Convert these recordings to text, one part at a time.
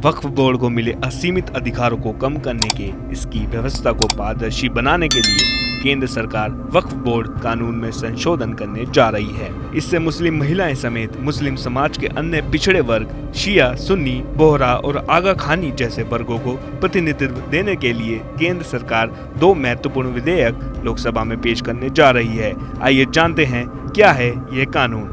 वक्फ board को मिले असीमित अधिकारों को कम करने के इसकी व्यवस्था को पारदर्शी बनाने के लिए केंद्र सरकार वक्फ बोर्ड कानून में संशोधन करने जा रही है। इससे मुस्लिम महिलाएं समेत मुस्लिम समाज के अन्य पिछड़े वर्ग, शिया, सुन्नी, बोहरा और आगा खानी जैसे वर्गों को प्रतिनिधित्व देने के लिए केंद्र सरकार 2 महत्वपूर्ण विधेयक लोकसभा में पेश करने जा रही है। आइए जानते हैं क्या है ये कानून।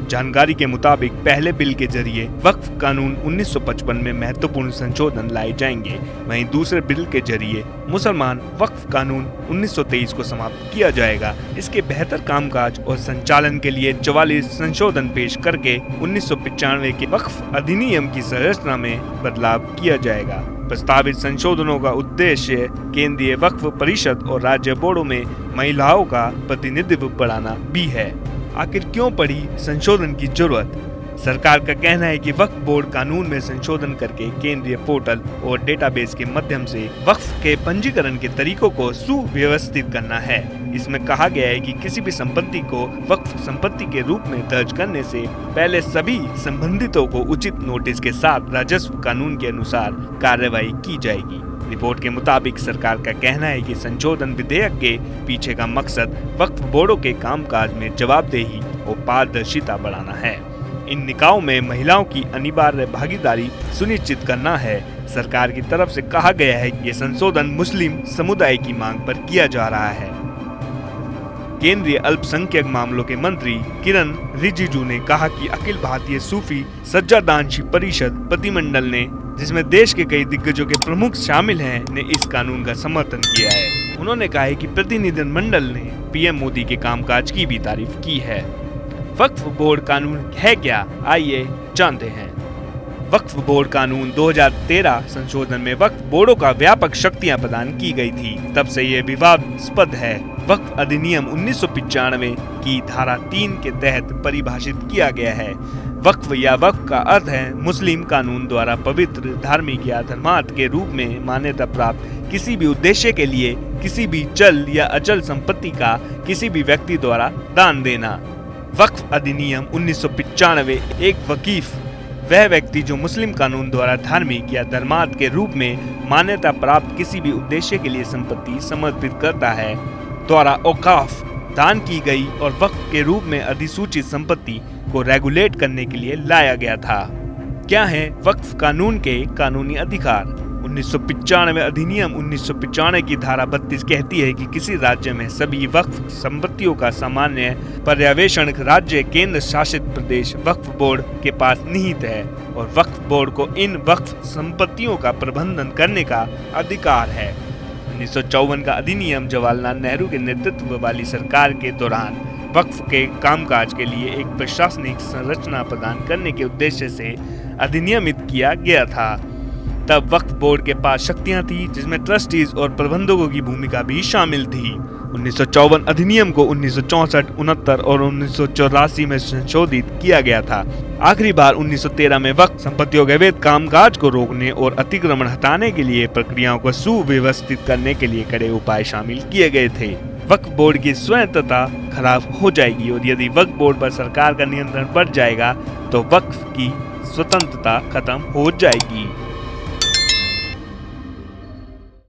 जानकारी के मुताबिक पहले बिल के जरिए वक्फ कानून 1955 में महत्वपूर्ण संशोधन लाए जाएंगे, वहीं दूसरे बिल के जरिए मुसलमान वक्फ कानून 1923 को समाप्त किया जाएगा। इसके बेहतर कामकाज और संचालन के लिए 44 संशोधन पेश करके 1995 के वक्फ अधिनियम की संरचना में बदलाव किया जाएगा। प्रस्तावित संशोधनों का उद्देश्य केंद्रीय वक्फ परिषद और राज्य बोर्डों में महिलाओं का प्रतिनिधित्व बढ़ाना भी है। आखिर क्यों पड़ी संशोधन की जरूरत? सरकार का कहना है कि वक्फ बोर्ड कानून में संशोधन करके केंद्रीय पोर्टल और डेटाबेस के माध्यम से वक्फ के पंजीकरण के तरीकों को सुव्यवस्थित करना है। इसमें कहा गया है कि किसी भी संपत्ति को वक्फ संपत्ति के रूप में दर्ज करने से पहले सभी संबंधितों को उचित नोटिस के साथ राजस्व कानून के अनुसार कार्रवाई की जाएगी। रिपोर्ट के मुताबिक सरकार का कहना है कि संशोधन विधेयक के पीछे का मकसद वक्फ बोर्डों के कामकाज में जवाबदेही और पारदर्शिता बढ़ाना है। इन निकायों में महिलाओं की अनिवार्य भागीदारी सुनिश्चित करना है। सरकार की तरफ से कहा गया है कि ये संशोधन मुस्लिम समुदाय की मांग पर किया जा रहा है। केंद्रीय अल्पसंख्यक मामलों के मंत्री किरण रिजिजू ने कहा कि अखिल भारतीय सूफी सज्जादानशी परिषद प्रतिमंडल ने, जिसमें देश के कई दिग्गजों के प्रमुख शामिल हैं, ने इस कानून का समर्थन किया है। उन्होंने कहा है कि प्रतिनिधिमंडल ने पीएम मोदी के कामकाज की भी तारीफ की है। वक्फ बोर्ड कानून है क्या? आइए जानते हैं। वक्फ बोर्ड कानून 2013 संशोधन में वक्फ बोर्डों का व्यापक शक्तियां प्रदान की गई थी। तब से ये विवादास्पद है। वक्फ अधिनियम 1995 की धारा 3 के तहत परिभाषित किया गया है। वक्फ या वक्फ का अर्थ है मुस्लिम कानून द्वारा पवित्र, धार्मिक या धर्मार्थ के रूप में मान्यता प्राप्त किसी भी उद्देश्य के लिए किसी भी चल या अचल संपत्ति का किसी भी व्यक्ति द्वारा दान देना। वक्फ अधिनियम 1995 एक वकीफ वह व्यक्ति जो मुस्लिम कानून द्वारा धार्मिक या धर्मार्थ के रूप में मान्यता प्राप्त किसी भी उद्देश्य के लिए संपत्ति समर्पित करता है, द्वारा औकाफ दान की गई और वक्फ के रूप में अधिसूचित संपत्ति को रेगुलेट करने के लिए लाया गया था। क्या है वक्फ कानून के कानूनी अधिकार? 1995 अधिनियम 1995 की धारा 32 कहती है कि किसी राज्य में सभी वक्फ संपत्तियों का सामान्य पर्यवेक्षण राज्य केंद्र शासित प्रदेश वक्फ बोर्ड के पास निहित है और वक्फ बोर्ड को इन वक्फ संपत्तियों का प्रबंधन करने का अधिकार है। 1954 का अधिनियम जवाहरलाल नेहरू के नेतृत्व वाली सरकार के दौरान वक्फ के कामकाज के लिए एक प्रशासनिक संरचना प्रदान करने के उद्देश्य से अधिनियमित किया गया था। तब वक्फ बोर्ड के पास शक्तियां थी, जिसमें ट्रस्टीज और प्रबंधकों की भूमिका भी शामिल थी। 1954 अधिनियम को 1964, 69 और 1984 में संशोधित किया गया था। आखिरी बार 1913 में वक्फ संपत्तियों के अवैध कामकाज को रोकने और अतिक्रमण हटाने के लिए प्रक्रियाओं को सुव्यवस्थित करने के लिए कड़े उपाय शामिल किए गए थे। वक्फ बोर्ड की स्वायत्तता खराब हो जाएगी और यदि वक्फ बोर्ड पर सरकार का नियंत्रण बढ़ जाएगा तो वक्फ की स्वतंत्रता खत्म हो जाएगी।